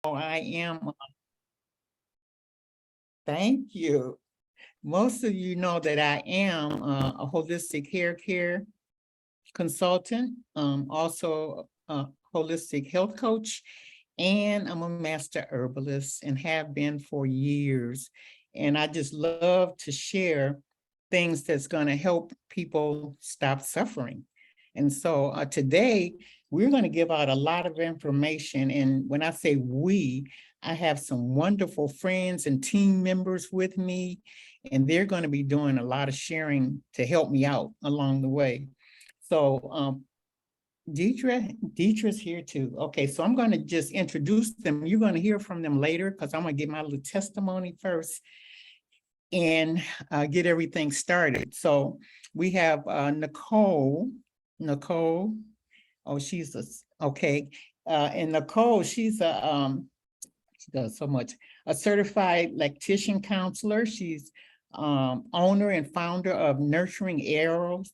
I am, thank you. Most of you know that I am a holistic hair care consultant, also a holistic health coach, and I'm a master herbalist and have been for years. And I just love to share things that's going to help people stop suffering. And so today we're going to give out a lot of information. And when I say we, I have some wonderful friends and team members with me, and they're going to be doing a lot of sharing to help me out along the way. So Deidre's here too. Okay, so I'm going to just introduce them. You're going to hear from them later because I'm going to get my little testimony first and get everything started. So we have Nicole. Nicole, oh, okay. And Nicole, she's she does so much, a certified lactation counselor. She's owner and founder of Nurturing Arrows.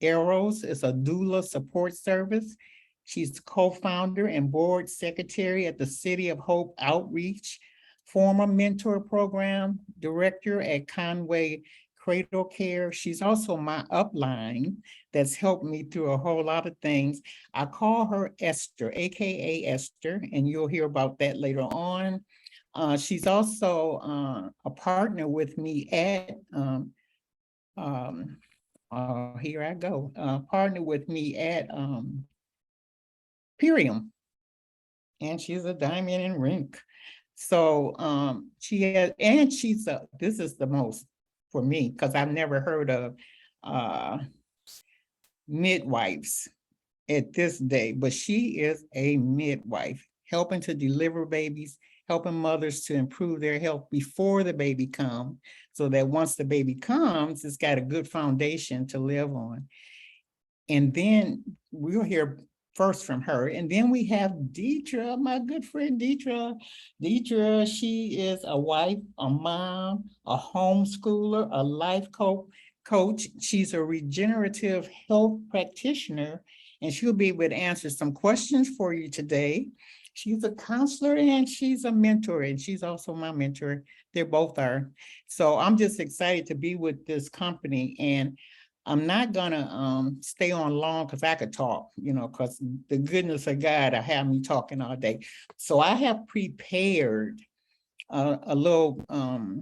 Arrows is a doula support service. She's co-founder and board secretary at the City of Hope Outreach, former mentor program director at Conway Cradle Care. She's also my upline that's helped me through a whole lot of things. I call her Esther, AKA Esther, and you'll hear about that later on. She's also a partner with me at here I go, partner with me at Purium, and she's a diamond and rink. So she has, and she's a, this is the most for me, because I've never heard of midwives at this day, but she is a midwife, helping to deliver babies, helping mothers to improve their health before the baby comes, so that once the baby comes, it's got a good foundation to live on. And then we'll hear first from her. And then we have Deidre, my good friend Deidre. Deidre, she is a wife, a mom, a homeschooler, a life coach. She's a regenerative health practitioner, and she'll be able to answer some questions for you today. She's a counselor and she's a mentor, and she's also my mentor. They both are. So I'm just excited to be with this company, and I'm not gonna stay on long because I could talk, because the goodness of God, I have me talking all day. So I have prepared a little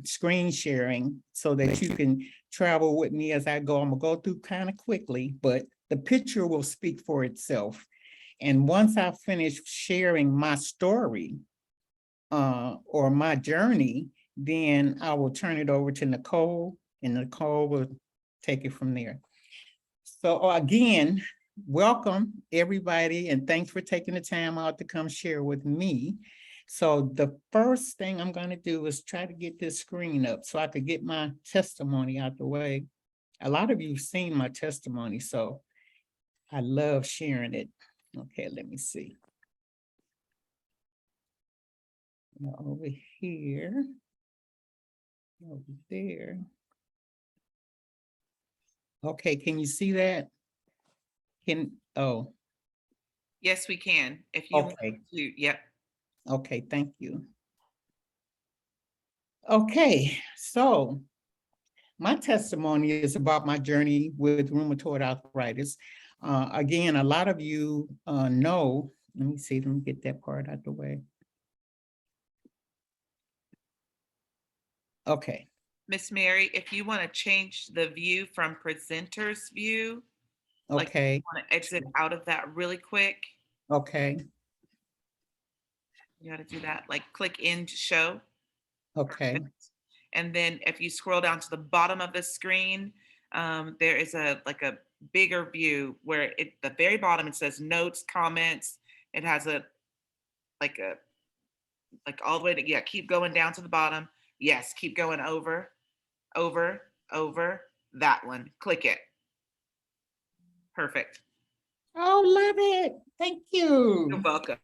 screen sharing so that you can travel with me as I go. I'm gonna go through kind of quickly, but the picture will speak for itself. And once I finish sharing my story or my journey, then I will turn it over to Nicole, and Nicole will take it from there. So again, welcome everybody, and thanks for taking the time out to come share with me. So the first thing I'm going to do is try to get this screen up so I could get my testimony out the way. A lot of you have seen my testimony, so I love sharing it. Okay, let me see. Now over here, over there. Okay, can you see that? Oh. Yes, we can. If you want Okay. to, yep. Okay, thank you. Okay, so my testimony is about my journey with rheumatoid arthritis. Again, a lot of you know, let me get that part out the way. Okay. Miss Mary, if you want to change the view from presenter's view, okay, like want to exit out of that really quick. Okay. You got to do that, like click end show. Okay. Perfect. And then if you scroll down to the bottom of the screen, there is a bigger view where the very bottom it says notes, comments. It has like all the way to keep going down to the bottom. Yes, keep going over, that one. Click it. Perfect. Oh, love it. Thank you. You're welcome.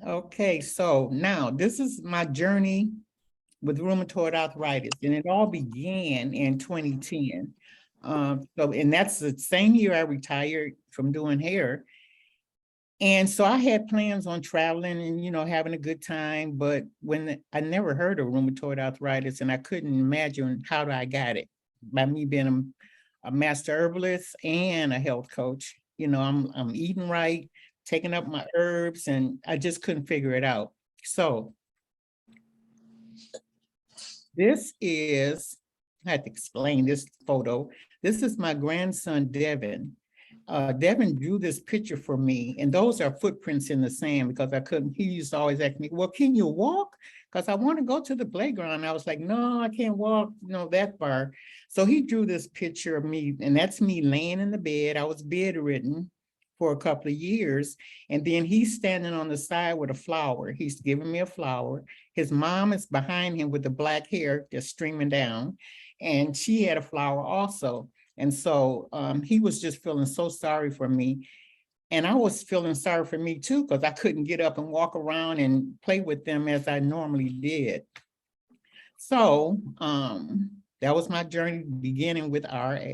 Okay, so now this is my journey with rheumatoid arthritis, and it all began in 2010. And that's the same year I retired from doing hair. And so I had plans on traveling and, having a good time, but I never heard of rheumatoid arthritis, and I couldn't imagine how I got it by me being a master herbalist and a health coach. I'm eating right, taking up my herbs, and I just couldn't figure it out. So this is, I had to explain this photo. This is my grandson, Devin. Devin drew this picture for me, and those are footprints in the sand because I couldn't, he used to always ask me, well, can you walk? Because I want to go to the playground. I was like, no, I can't walk, that far. So he drew this picture of me, and that's me laying in the bed. I was bedridden for a couple of years. And then he's standing on the side with a flower. He's giving me a flower. His mom is behind him with the black hair just streaming down. And she had a flower also. And so he was just feeling so sorry for me. And I was feeling sorry for me too, because I couldn't get up and walk around and play with them as I normally did. So that was my journey beginning with RA.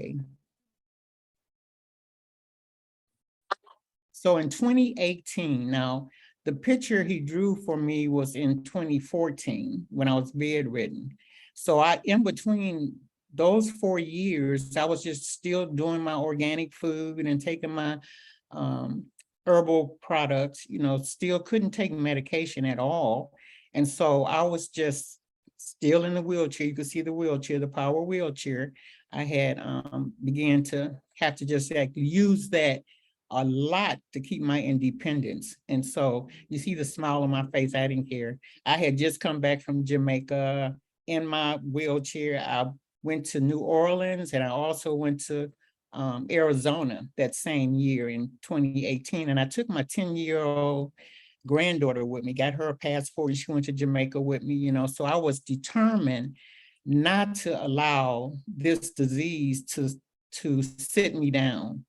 So in 2018, now the picture he drew for me was in 2014 when I was bedridden. So in between those 4 years, I was just still doing my organic food and taking my herbal products, still couldn't take medication at all. And so I was just still in the wheelchair. You can see the wheelchair, the power wheelchair. I had began to have to just use that a lot to keep my independence. And so you see the smile on my face, I didn't care. I had just come back from Jamaica in my wheelchair. I went to New Orleans, and I also went to Arizona that same year in 2018. And I took my 10-year-old granddaughter with me, got her a passport, and she went to Jamaica with me, so I was determined not to allow this disease to sit me down,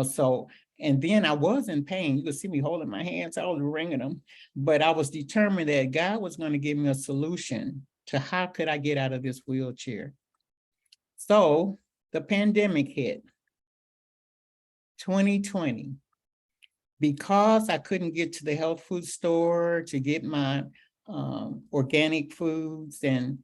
so. And then I was in pain. You could see me holding my hands, I was wringing them, but I was determined that God was going to give me a solution to how could I get out of this wheelchair. So the pandemic hit, 2020. Because I couldn't get to the health food store to get my organic foods, and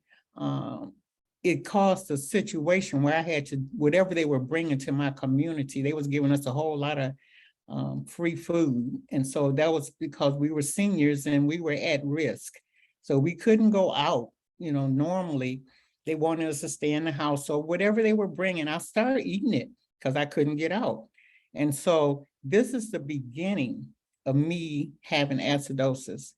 it caused a situation where I had to, whatever they were bringing to my community, they was giving us a whole lot of free food. And so that was because we were seniors and we were at risk. So we couldn't go out, normally they wanted us to stay in the house. So whatever they were bringing, I started eating it because I couldn't get out. And so this is the beginning of me having acidosis.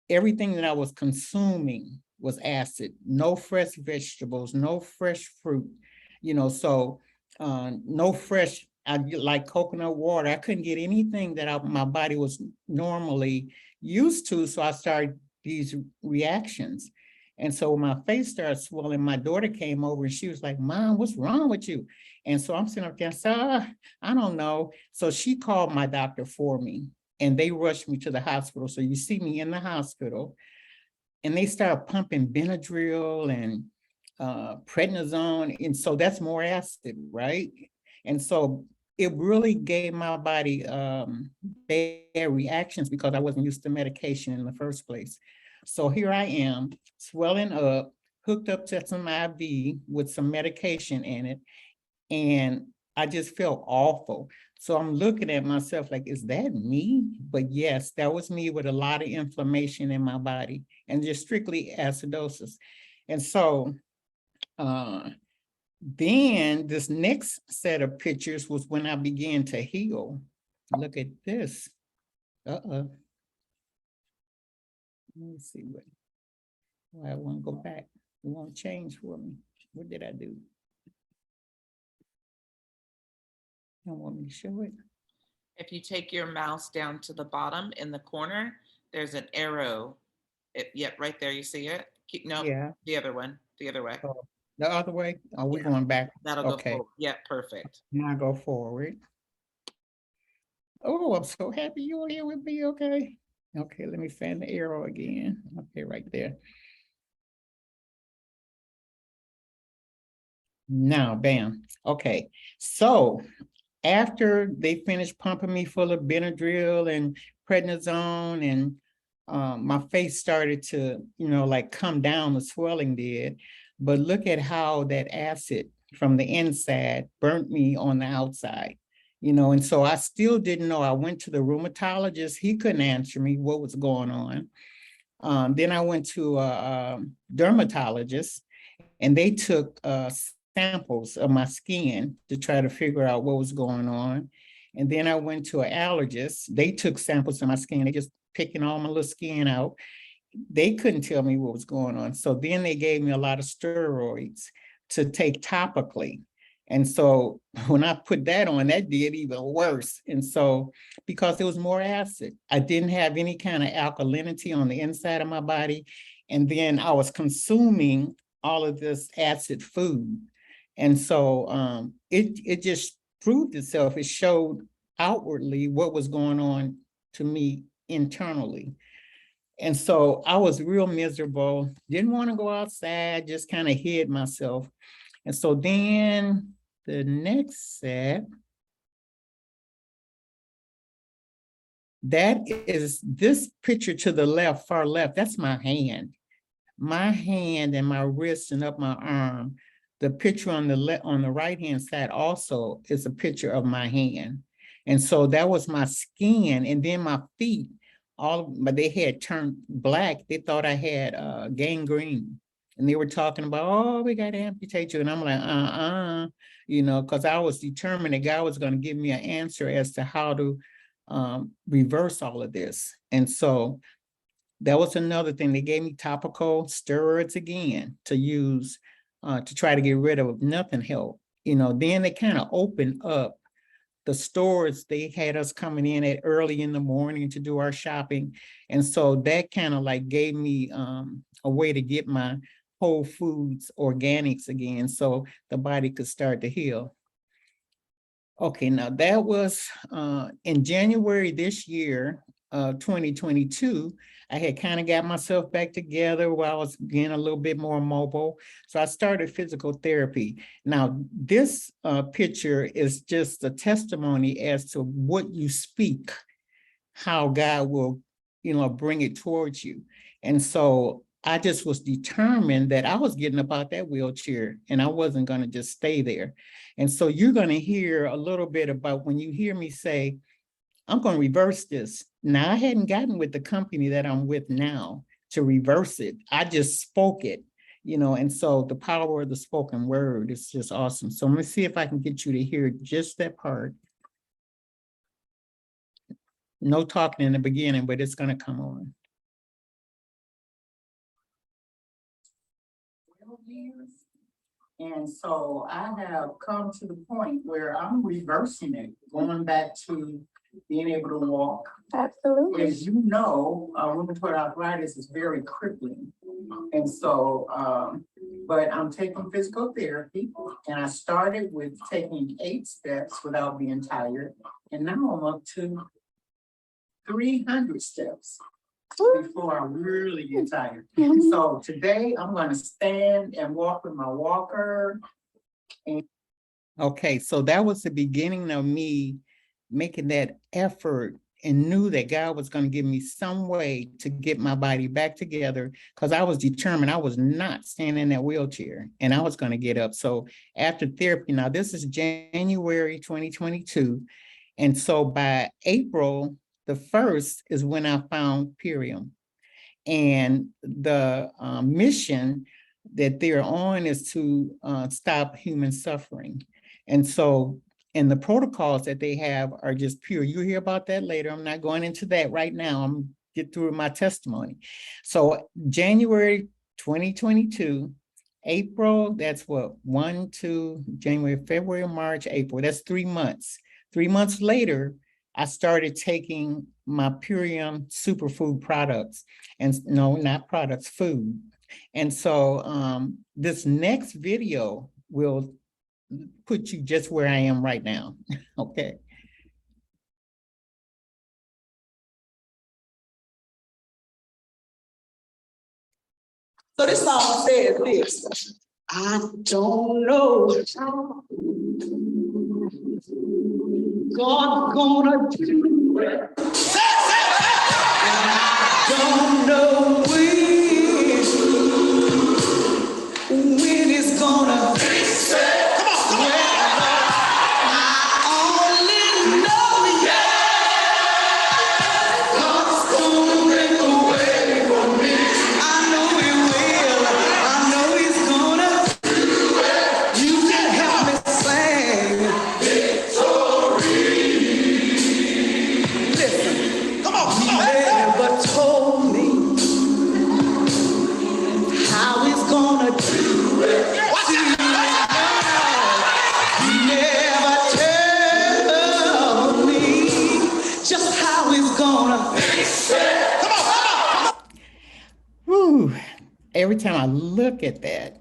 Everything that I was consuming was acid, no fresh vegetables, no fresh fruit, so no fresh, I like coconut water. I couldn't get anything that my body was normally used to. So I started these reactions. And so when my face started swelling, my daughter came over and she was like, Mom, what's wrong with you? And so I'm sitting up there and said, I don't know. So she called my doctor for me, and they rushed me to the hospital. So you see me in the hospital, and they started pumping Benadryl and prednisone. And so that's more acid, right? And so it really gave my body bad reactions because I wasn't used to medication in the first place. So here I am, swelling up, hooked up to some IV with some medication in it. And I just felt awful. So I'm looking at myself like, is that me? But yes, that was me with a lot of inflammation in my body and just strictly acidosis. And so then this next set of pictures was when I began to heal. Look at this. Let me see why I want to go back. It won't change for me. What did I do? Don't want me to show it. If you take your mouse down to the bottom in the corner, there's an arrow. Yep, right there. You see it? No, Yeah. the other one, the other way. Oh, the other way? Are we Yeah. going back? That'll go Okay. forward. Yeah, perfect. Now go forward. Oh, I'm so happy you're here with me. Okay. Okay, let me fan the arrow again. Okay, right there. Now, bam. Okay, so after they finished pumping me full of Benadryl and prednisone, and my face started to, like come down, the swelling did. But look at how that acid from the inside burnt me on the outside, and so I still didn't know. I went to the rheumatologist. He couldn't answer me what was going on. Then I went to a dermatologist, and they took samples of my skin to try to figure out what was going on. And then I went to an allergist. They took samples of my skin. They just picking all my little skin out. They couldn't tell me what was going on. So then they gave me a lot of steroids to take topically. And so when I put that on, that did even worse. And so because it was more acid, I didn't have any kind of alkalinity on the inside of my body. And then I was consuming all of this acid food. And so it just proved itself. It showed outwardly what was going on to me internally. And so I was real miserable, didn't want to go outside, just kind of hid myself. And so then the next set, that is this picture to the left, far left, that's my hand. My hand and my wrist and up my arm. The picture on the right-hand side also is a picture of my hand. And so that was my skin. And then my feet, but they had turned black. They thought I had gangrene. And they were talking about, oh, we got to amputate you. And I'm like, because I was determined that God was going to give me an answer as to how to reverse all of this. And so that was another thing. They gave me topical steroids again to use to try to get rid of. Nothing helped. Then they kind of opened up the stores. They had us coming in at early in the morning to do our shopping. And so that kind of like gave me a way to get my Whole Foods organics again, so the body could start to heal. Okay, now that was in January this year, 2022, I had kind of got myself back together while I was getting a little bit more mobile. So I started physical therapy. Now, this picture is just a testimony as to what you speak, how God will, bring it towards you. And so I just was determined that I was getting up out that wheelchair and I wasn't going to just stay there. And so you're going to hear a little bit about when you hear me say, I'm going to reverse this. Now, I hadn't gotten with the company that I'm with now to reverse it. I just spoke it, and so the power of the spoken word is just awesome. So I'm going to see if I can get you to hear just that part. No talking in the beginning, but it's going to come on. And so I have come to the point where I'm reversing it, going back to being able to walk. Absolutely. As you know, rheumatoid arthritis is very crippling. And so, but I'm taking physical therapy, and I started with taking 8 steps without being tired. And now I'm up to 300 steps before I really get tired. So today I'm going to stand and walk with my walker. Okay, so that was the beginning of me making that effort and knew that God was going to give me some way to get my body back together, because I was determined I was not staying in that wheelchair and I was going to get up. So after therapy, now this is January 2022. And so by April the 1st is when I found Purium. And the mission that they're on is to stop human suffering. And so, and the protocols that they have are just pure. You'll hear about that later. I'm not going into that right now. I'm get through my testimony. So January 2022, April, that's what, 1, 2, January, February, March, April, that's 3 months. 3 months later, I started taking my Purium superfood products, and no, not products, food. And so this next video will put you just where I am right now. Okay. So this song says this: I don't know God gonna do it. And I don't know when it's gonna fix it. Come on, come on. I only know, God's gonna make a way for me. I know He will. I know He's gonna. You can help me sing victory. Listen, come on, come on. He never told me how He's gonna do it. Watch it. He never tell me just how He's gonna fix it. Come on, come on. Whew. Every time I look at that,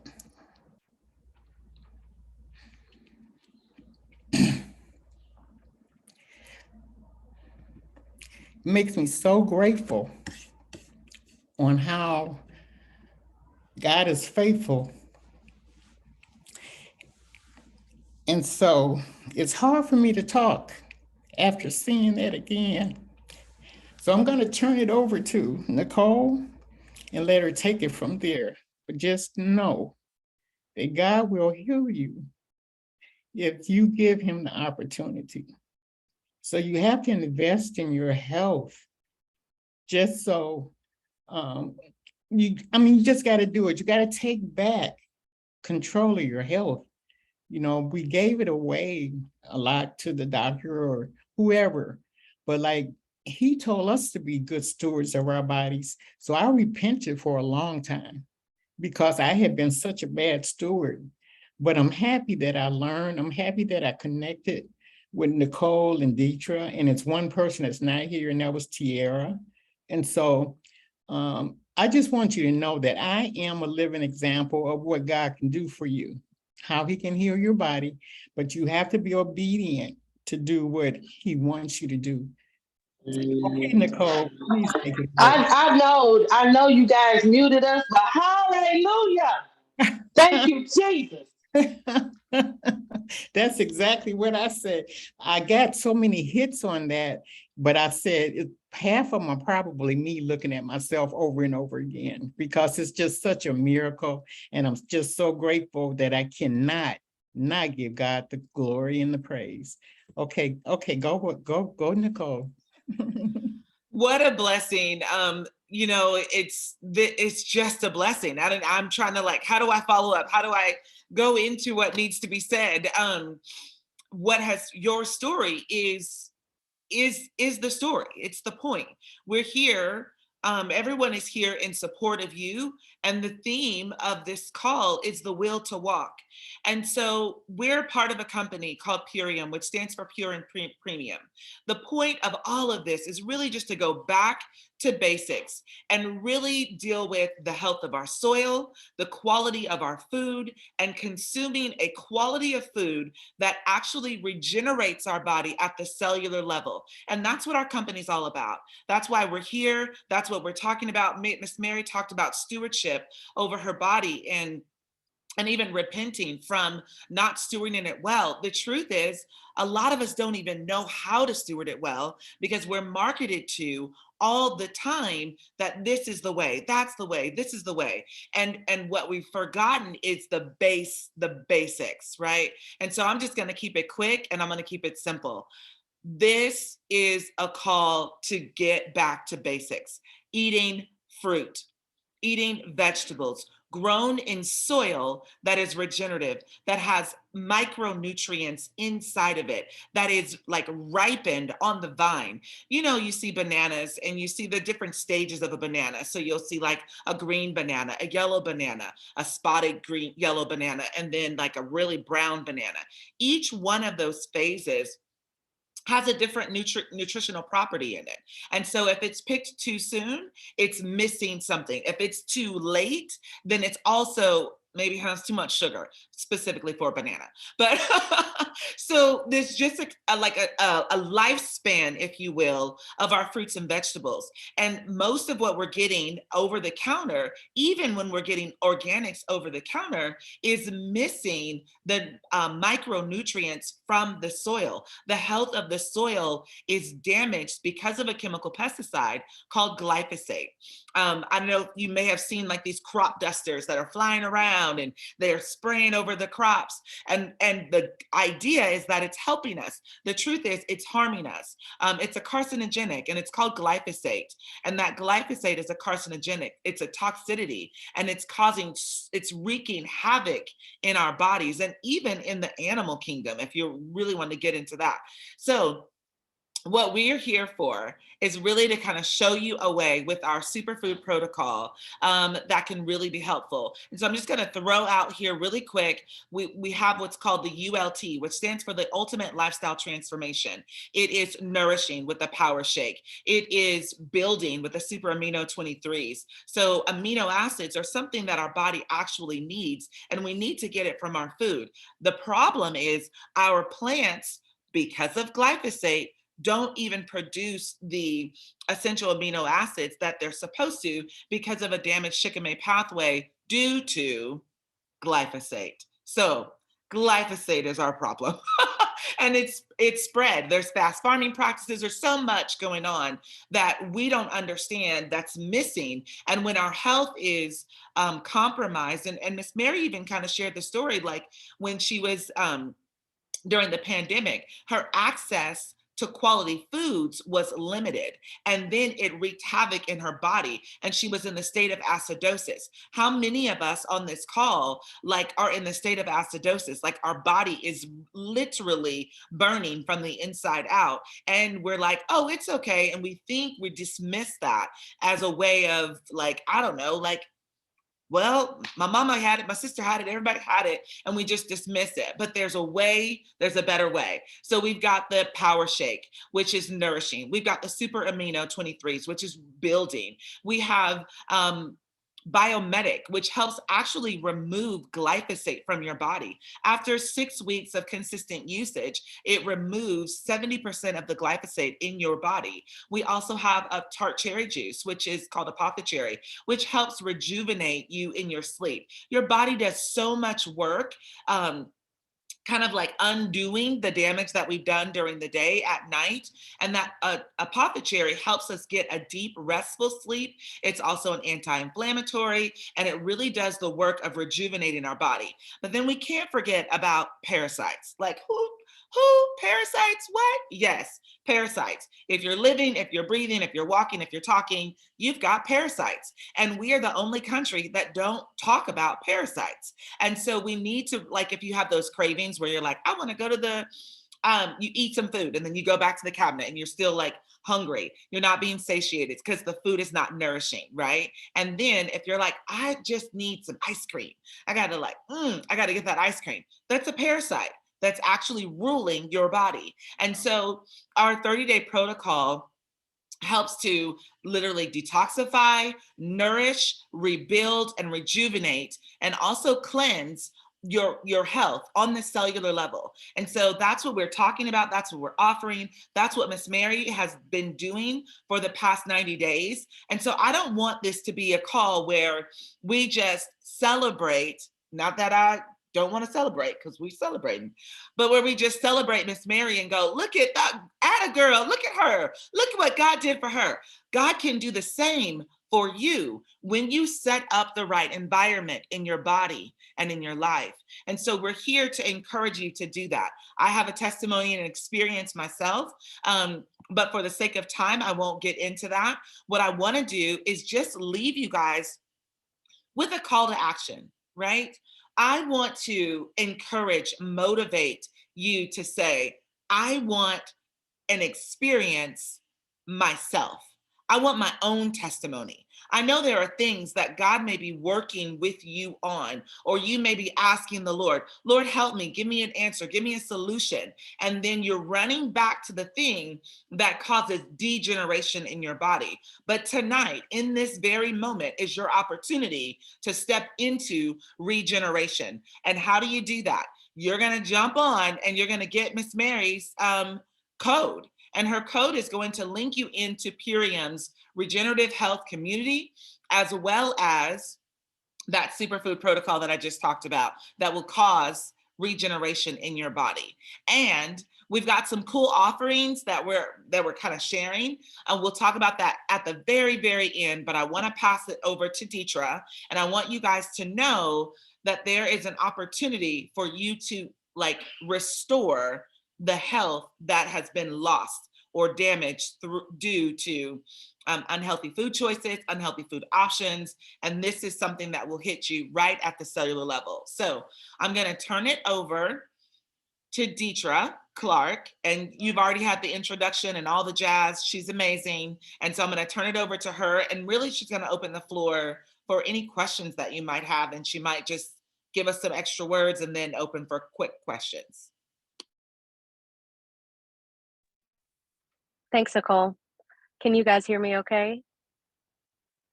makes me so grateful on how God is faithful. And so it's hard for me to talk after seeing that again. So I'm going to turn it over to Nicole and let her take it from there. But just know that God will heal you if you give Him the opportunity. So you have to invest in your health just so you just got to do it. You got to take back control of your health. You know, we gave it away a lot to the doctor or whoever, but like He told us to be good stewards of our bodies. So I repented for a long time because I had been such a bad steward. But I'm happy that I learned. I'm happy that I connected with Nicole and Deetra, and it's one person that's not here, and that was Tiara. And so I just want you to know that I am a living example of what God can do for you, how He can heal your body, but you have to be obedient to do what He wants you to do. Okay, Nicole, please take it. I know you guys muted us, but hallelujah. Thank you, Jesus. That's exactly what I said. I got so many hits on that, but I said half of them are probably me looking at myself over and over again because it's just such a miracle. And I'm just so grateful that I cannot not give God the glory and the praise. Okay, go, Nicole. What a blessing. It's just a blessing. I'm trying to how do I follow up? How do I go into what needs to be said? Your story is the story. It's the point. We're here. Everyone is here in support of you. And the theme of this call is the will to walk. And so we're part of a company called Purium, which stands for Pure and Premium. The point of all of this is really just to go back to basics and really deal with the health of our soil, the quality of our food, and consuming a quality of food that actually regenerates our body at the cellular level. And that's what our company's all about. That's why we're here. That's what we're talking about. Miss Mary talked about stewardship over her body and even repenting from not stewarding it well. The truth is, a lot of us don't even know how to steward it well because we're marketed to all the time that this is the way, that's the way, this is the way. And what we've forgotten is the basics, right? And so I'm just going to keep it quick and I'm going to keep it simple. This is a call to get back to basics, eating fruit, eating vegetables grown in soil that is regenerative, that has micronutrients inside of it, that is ripened on the vine. You see bananas and you see the different stages of a banana. So you'll see a green banana, a yellow banana, a spotted green yellow banana, and then a really brown banana. Each one of those phases has a different nutritional property in it. And so if it's picked too soon, it's missing something. If it's too late, then it's also maybe has too much sugar, specifically for banana. But so there's just a lifespan, if you will, of our fruits and vegetables. And most of what we're getting over the counter, even when we're getting organics over the counter, is missing the micronutrients from the soil. The health of the soil is damaged because of a chemical pesticide called glyphosate. I know you may have seen like these crop dusters that are flying around and they're spraying over the crops. And the idea is that it's helping us. The truth is it's harming us. It's a carcinogenic and it's called glyphosate. And that glyphosate is a carcinogenic. It's a toxicity and it's wreaking havoc in our bodies and even in the animal kingdom, if you really want to get into that. So what we're here for is really to kind of show you a way with our superfood protocol that can really be helpful. And so I'm just going to throw out here really quick. We have what's called the ULT, which stands for the Ultimate Lifestyle Transformation. It is nourishing with the Power Shake. It is building with the Super Amino 23s. So amino acids are something that our body actually needs, and we need to get it from our food. The problem is our plants, because of glyphosate, don't even produce the essential amino acids that they're supposed to because of a damaged shikimate pathway due to glyphosate. So glyphosate is our problem. And it's spread. There's fast farming practices. There's so much going on that we don't understand that's missing. And when our health is compromised, and Miss Mary even kind of shared the story, like when she was during the pandemic, her access to quality foods was limited, and then it wreaked havoc in her body, and she was in the state of acidosis. How many of us on this call like are in the state of acidosis, like our body is literally burning from the inside out, and we're like, oh, it's okay, and we dismiss that as a way of like, I don't know, like, well, my mama had it, my sister had it, everybody had it, and we just dismiss it. But there's a way, there's a better way. So we've got the Power Shake, which is nourishing. We've got the Super Amino 23s, which is building. We have Biomedic, which helps actually remove glyphosate from your body. After 6 weeks of consistent usage, it removes 70% of the glyphosate in your body. We also have a tart cherry juice, which is called Apothecary, which helps rejuvenate you in your sleep. Your body does so much work, kind of like undoing the damage that we've done during the day at night. And that Apothecary helps us get a deep, restful sleep. It's also an anti-inflammatory, and it really does the work of rejuvenating our body. But then we can't forget about parasites. Like who? Parasites? What? Yes, parasites. If you're living, if you're breathing, if you're walking, if you're talking, you've got parasites. And we are the only country that don't talk about parasites. And so we need to, like, if you have those cravings where you're like, I want to go to the, you eat some food and then you go back to the cabinet and you're still like hungry. You're not being satiated because the food is not nourishing, right? And then if you're like, I just need some ice cream. I got to get that ice cream. That's a parasite that's actually ruling your body. And so our 30-day protocol helps to literally detoxify, nourish, rebuild, and rejuvenate, and also cleanse your health on the cellular level. And so that's what we're talking about. That's what we're offering. That's what Miss Mary has been doing for the past 90 days. And so I don't want this to be a call where we just celebrate, not that I don't want to celebrate because we celebrating, but where we just celebrate Miss Mary and go, look at that, atta girl, look at her, look at what God did for her. God can do the same for you when you set up the right environment in your body and in your life. And so we're here to encourage you to do that. I have a testimony and experience myself, but for the sake of time, I won't get into that. What I want to do is just leave you guys with a call to action, right? I want to encourage, motivate you to say, I want an experience myself. I want my own testimony. I know there are things that God may be working with you on, or you may be asking the Lord, Lord, help me, give me an answer, give me a solution. And then you're running back to the thing that causes degeneration in your body. But tonight, in this very moment, is your opportunity to step into regeneration. And how do you do that? You're going to jump on and you're going to get Miss Mary's code. And her code is going to link you into Purium's regenerative health community, as well as that superfood protocol that I just talked about that will cause regeneration in your body. And we've got some cool offerings that we're kind of sharing, and we'll talk about that at the very, very end. But I want to pass it over to Deetra, and I want you guys to know that there is an opportunity for you to restore the health that has been lost or damaged due to unhealthy food choices, unhealthy food options. And this is something that will hit you right at the cellular level. So I'm going to turn it over to Deetra Clark, and you've already had the introduction and all the jazz. She's amazing. And so I'm going to turn it over to her, and really she's going to open the floor for any questions that you might have. And she might just give us some extra words and then open for quick questions. Thanks, Nicole. Can you guys hear me okay?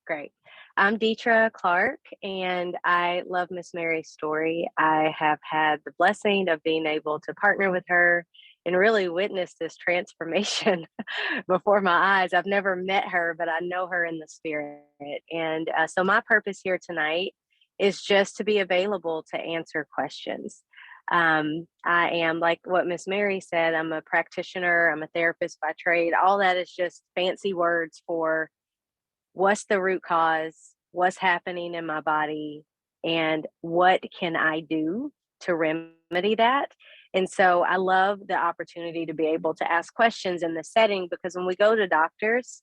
Great. I'm Deetra Clark, and I love Miss Mary's story. I have had the blessing of being able to partner with her and really witness this transformation before my eyes. I've never met her, but I know her in the spirit. And so my purpose here tonight is just to be available to answer questions. I am, like what Miss Mary said, I'm a practitioner, I'm a therapist by trade. All that is just fancy words for what's the root cause, what's happening in my body, and what can I do to remedy that. And so I love the opportunity to be able to ask questions in this setting, because when we go to doctors,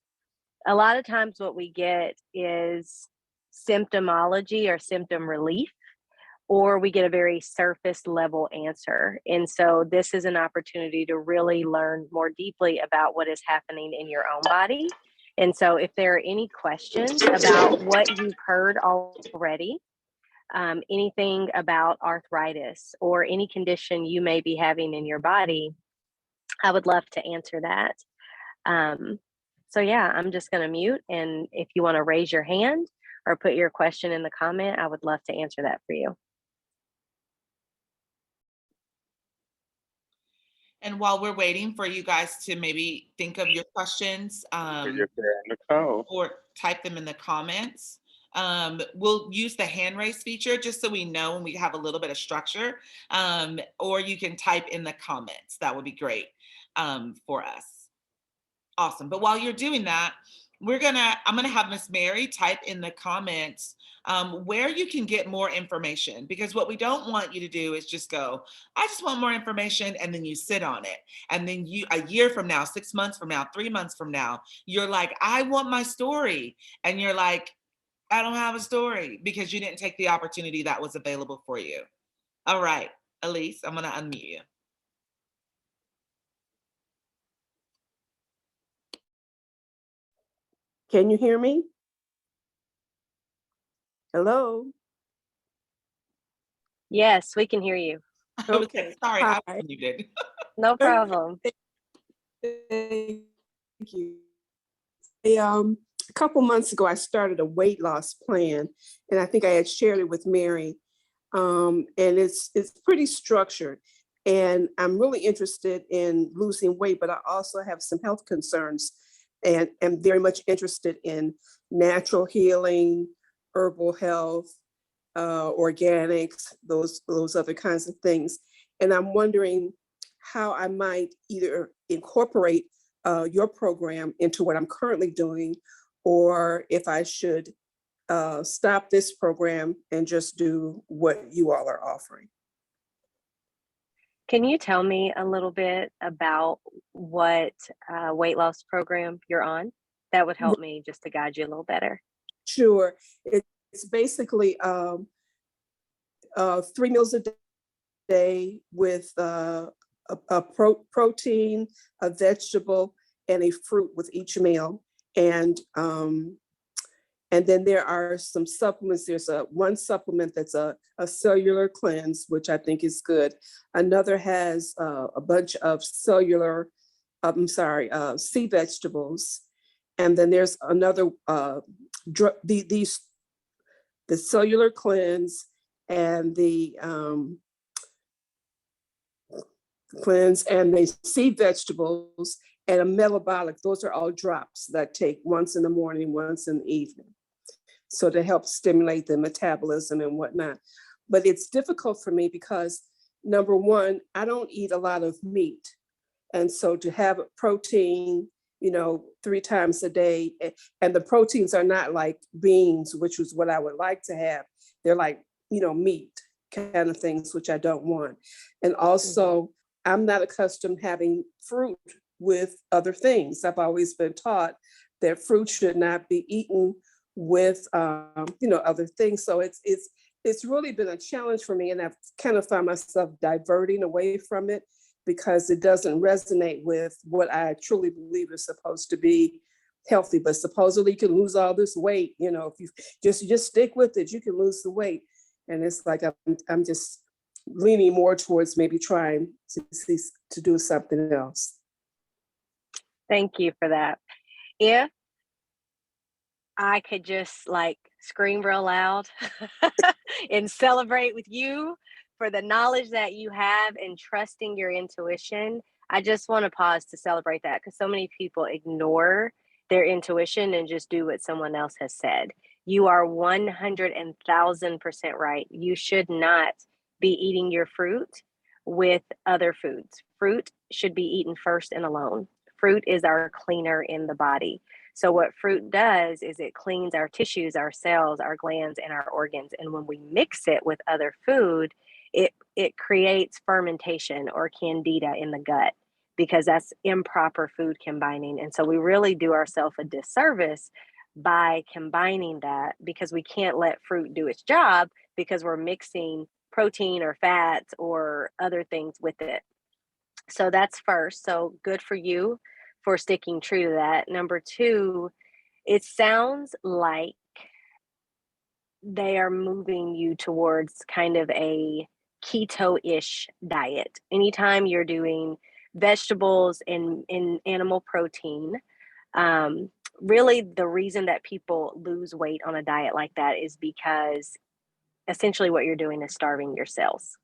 a lot of times what we get is symptomology or symptom relief, or we get a very surface level answer. And so this is an opportunity to really learn more deeply about what is happening in your own body. And so if there are any questions about what you've heard already, anything about arthritis or any condition you may be having in your body, I would love to answer that. So yeah, I'm just going to mute. And if you want to raise your hand or put your question in the comment, I would love to answer that for you. And while we're waiting for you guys to maybe think of your questions or type them in the comments, we'll use the hand raise feature just so we know when we have a little bit of structure, or you can type in the comments. That would be great for us. Awesome. But while you're doing that, I'm gonna have Miss Mary type in the comments where you can get more information, because what we don't want you to do is just go, I just want more information, and then you sit on it. And then a year from now, 6 months from now, 3 months from now, you're like, I want my story. And you're like, I don't have a story, because you didn't take the opportunity that was available for you. All right, Elise, I'm gonna unmute you. Can you hear me? Hello? Yes, we can hear you. I was like, Okay. sorry, I Hi. was muted. No problem. Thank you. A couple months ago, I started a weight loss plan, and I think I had shared it with Mary. And it's pretty structured. And I'm really interested in losing weight, but I also have some health concerns, and am very much interested in natural healing, herbal health, organics, those other kinds of things. And I'm wondering how I might either incorporate your program into what I'm currently doing, or if I should stop this program and just do what you all are offering. Can you tell me a little bit about what weight loss program you're on? That would help me just to guide you a little better. Sure. It's basically 3 meals a day with a protein, a vegetable, and a fruit with each meal. And then there are some supplements. There's one supplement that's a cellular cleanse, which I think is good. Another has a bunch of sea vegetables. And then there's another the cellular cleanse and the sea vegetables and a metabolic. Those are all drops that I take once in the morning, once in the evening. So to help stimulate the metabolism and whatnot. But it's difficult for me because, number one, I don't eat a lot of meat. And so to have protein, 3 times a day, and the proteins are not like beans, which was what I would like to have. They're like, meat kind of things, which I don't want. And also, I'm not accustomed having fruit with other things. I've always been taught that fruit should not be eaten with other things. So it's really been a challenge for me, and I've kind of found myself diverting away from it because it doesn't resonate with what I truly believe is supposed to be healthy. But supposedly you can lose all this weight, if you just stick with it, you can lose the weight. And it's like I'm just leaning more towards maybe trying to do something else. Thank you for that. If I could just scream real loud and celebrate with you for the knowledge that you have and trusting your intuition, I just want to pause to celebrate that, because so many people ignore their intuition and just do what someone else has said. You are 100,000% right. You should not be eating your fruit with other foods. Fruit should be eaten first and alone. Fruit is our cleaner in the body. So what fruit does is it cleans our tissues, our cells, our glands, and our organs. And when we mix it with other food, it creates fermentation or candida in the gut, because that's improper food combining. And so we really do ourselves a disservice by combining that, because we can't let fruit do its job because we're mixing protein or fats or other things with it. So that's first. So good for you for sticking true to that. Number two, it sounds like they are moving you towards kind of a keto-ish diet. Anytime you're doing vegetables and animal protein, really the reason that people lose weight on a diet like that is because essentially what you're doing is starving your cells.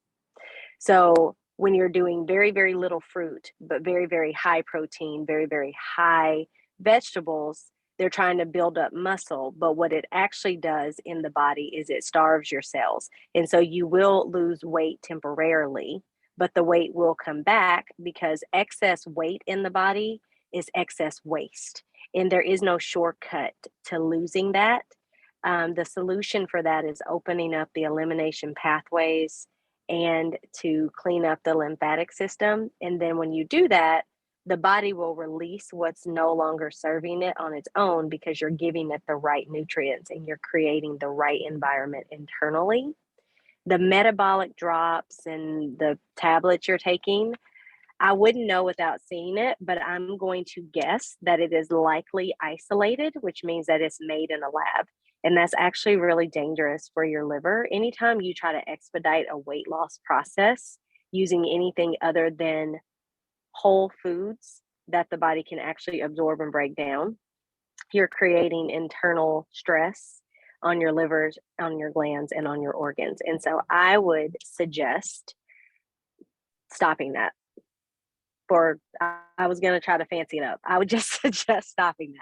So when you're doing very, very little fruit, but very, very high protein, very, very high vegetables, they're trying to build up muscle. But what it actually does in the body is it starves your cells. And so you will lose weight temporarily, but the weight will come back, because excess weight in the body is excess waste. And there is no shortcut to losing that. The solution for that is opening up the elimination pathways and to clean up the lymphatic system. And then when you do that, the body will release what's no longer serving it on its own, because you're giving it the right nutrients and you're creating the right environment internally. The metabolic drops and the tablets you're taking, I wouldn't know without seeing it, but I'm going to guess that it is likely isolated, which means that it's made in a lab. And that's actually really dangerous for your liver. Anytime you try to expedite a weight loss process using anything other than whole foods that the body can actually absorb and break down, you're creating internal stress on your livers, on your glands, and on your organs. And so I would suggest stopping that. I was going to try to fancy it up. I would just suggest stopping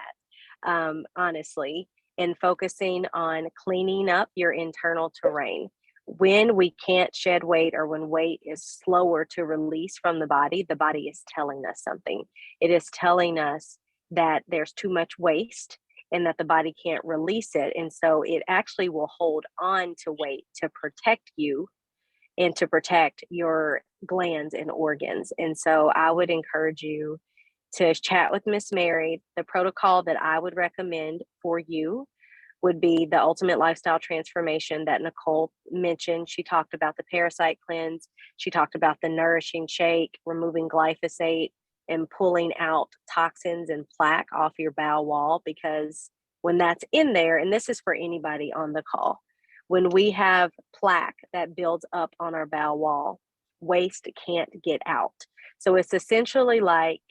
that, honestly, and focusing on cleaning up your internal terrain. When we can't shed weight, or when weight is slower to release from the body is telling us something. It is telling us that there's too much waste and that the body can't release it. And so it actually will hold on to weight to protect you and to protect your glands and organs. And so I would encourage you to chat with Miss Mary. The protocol that I would recommend for you would be the Ultimate Lifestyle Transformation that Nicole mentioned. She talked about the parasite cleanse. She talked about the nourishing shake, removing glyphosate and pulling out toxins and plaque off your bowel wall, because when that's in there, and this is for anybody on the call, when we have plaque that builds up on our bowel wall, waste can't get out. So it's essentially like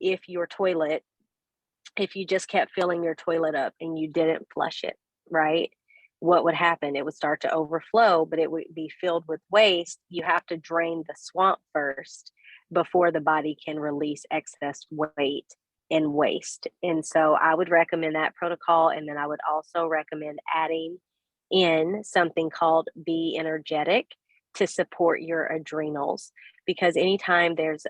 if you just kept filling your toilet up and you didn't flush it, right? What would happen? It would start to overflow, but it would be filled with waste. You have to drain the swamp first before the body can release excess weight and waste. And so I would recommend that protocol. And then I would also recommend adding in something called Be Energetic to support your adrenals, because anytime there's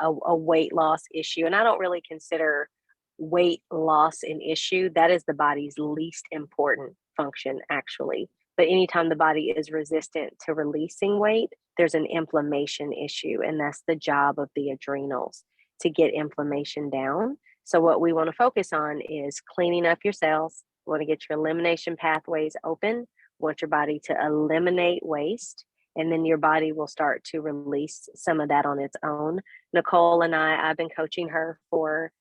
a weight loss issue, and I don't really consider weight loss an issue, that is the body's least important function, actually. But anytime the body is resistant to releasing weight, there's an inflammation issue, and that's the job of the adrenals, to get inflammation down. So what we want to focus on is cleaning up your cells. We want to get your elimination pathways open. We want your body to eliminate waste, and then your body will start to release some of that on its own. Nicole and I've been coaching her for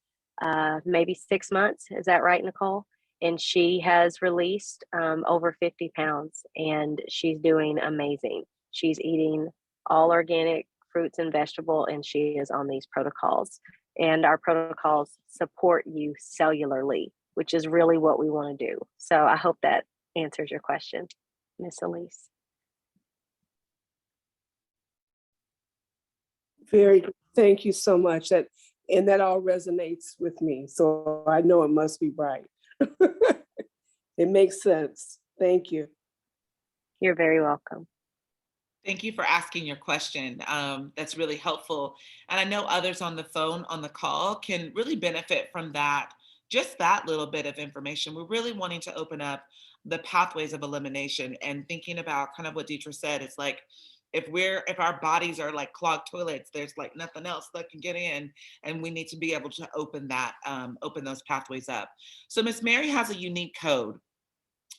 maybe 6 months. Is that right, Nicole? And she has released over 50 pounds, and she's doing amazing. She's eating all organic fruits and vegetable, and she is on these protocols. And our protocols support you cellularly, which is really what we want to do. So I hope that answers your question, Miss Elise. Very good. Thank you so much. That all resonates with me. So I know it must be right. It makes sense. Thank you. You're very welcome. Thank you for asking your question. That's really helpful. And I know others on the phone, on the call, can really benefit from that, just that little bit of information. We're really wanting to open up the pathways of elimination and thinking about kind of what Deetra said. It's like, if our bodies are like clogged toilets, there's like nothing else that can get in, and we need to be able to open those pathways up. So Miss Mary has a unique code.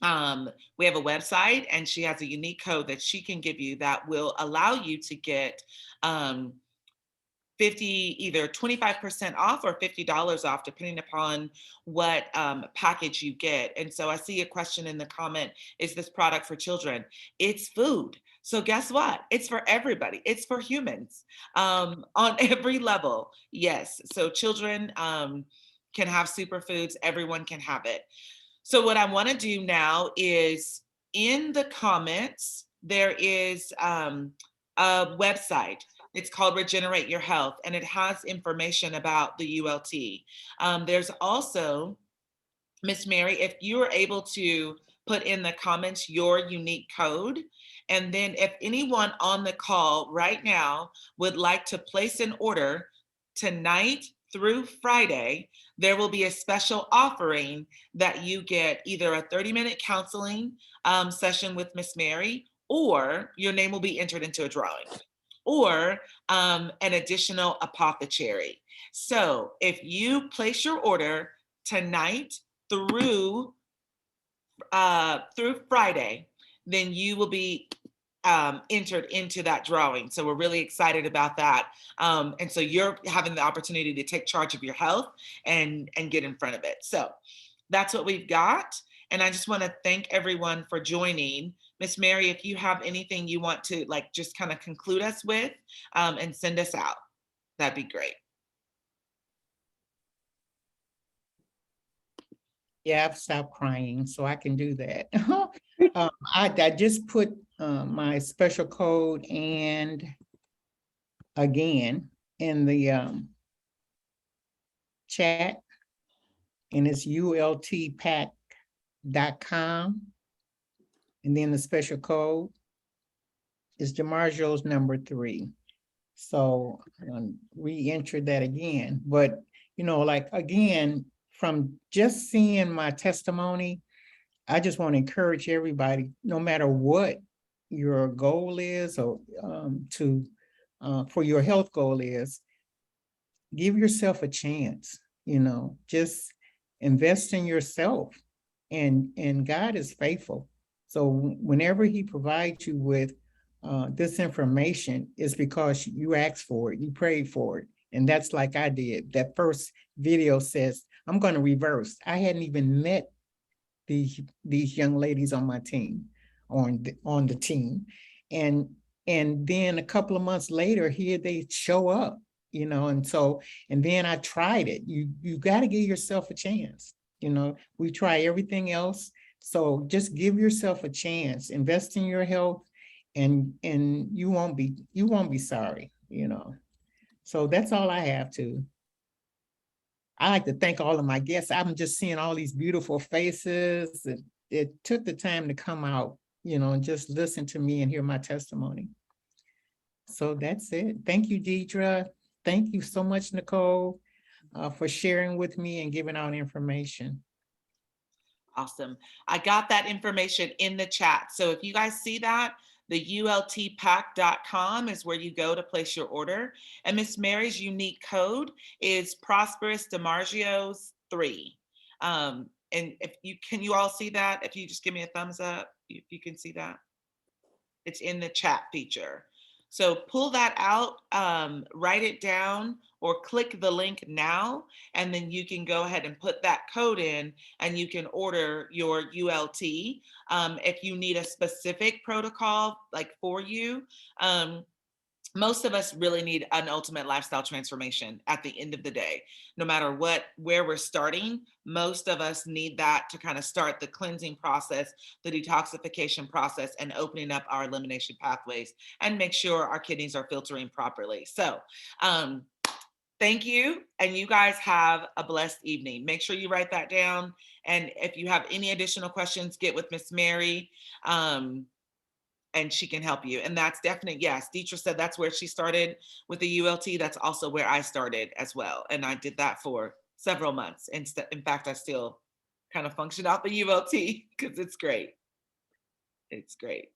We have a website, and she has a unique code that she can give you that will allow you to get either 25% off or $50 off, depending upon what package you get. And so I see a question in the comment, is this product for children? It's food. So guess what? It's for everybody. It's for humans on every level. Yes. So children can have superfoods. Everyone can have it. So what I want to do now is, in the comments, there is a website. It's called Regenerate Your Health, and it has information about the ULT. There's also, Miss Mary, if you are able to put in the comments your unique code, and then if anyone on the call right now would like to place an order tonight through Friday, there will be a special offering that you get either a 30-minute counseling session with Miss Mary, or your name will be entered into a drawing, or an additional apothecary. So if you place your order tonight through Friday, then you will be entered into that drawing. So we're really excited about that. And so you're having the opportunity to take charge of your health and get in front of it. So that's what we've got. And I just want to thank everyone for joining. Miss Mary, if you have anything you want to just kind of conclude us with and send us out, that'd be great. Yeah, I've stopped crying, so I can do that. I just put my special code and again in the chat, and it's ultpack.com, and then the special code is DeMarjo's number 3. So re-enter that again, but again, from just seeing my testimony, I just want to encourage everybody, no matter what your goal is, or for your health goal is, give yourself a chance. Just invest in yourself, and God is faithful. So whenever He provides you with this information, it's because you asked for it, you prayed for it, And that's like I did. That first video says, I'm going to reverse. I hadn't even met these young ladies on my team, on the team. And then a couple of months later, here they show up, you know, and then I tried it. You got to give yourself a chance. You know, we try everything else. So just give yourself a chance, invest in your health, and you won't be sorry, you know. So that's all I have to. I like to thank all of my guests. I'm just seeing all these beautiful faces. It took the time to come out, you know, and just listen to me and hear my testimony. So that's it. Thank you, Deidre. Thank you so much, Nicole, for sharing with me and giving out information. Awesome. I got that information in the chat. So if you guys see that, the ultpack.com is where you go to place your order. And Miss Mary's unique code is Prosperous DiMarzio's 3. And if you all see that? If you just give me a thumbs up, if you can see that. It's in the chat feature. So pull that out, write it down, or click the link now, and then you can go ahead and put that code in and you can order your ULT. If you need a specific protocol like for you, most of us really need an ultimate lifestyle transformation at the end of the day. No matter where we're starting, most of us need that to kind of start the cleansing process, the detoxification process, and opening up our elimination pathways and make sure our kidneys are filtering properly. So thank you. And you guys have a blessed evening. Make sure you write that down. And if you have any additional questions, get with Miss Mary. And she can help you. And that's definitely, yes, Deidre said that's where she started with the ULT. That's also where I started as well. And I did that for several months. In fact, I still kind of function out the ULT because it's great. It's great.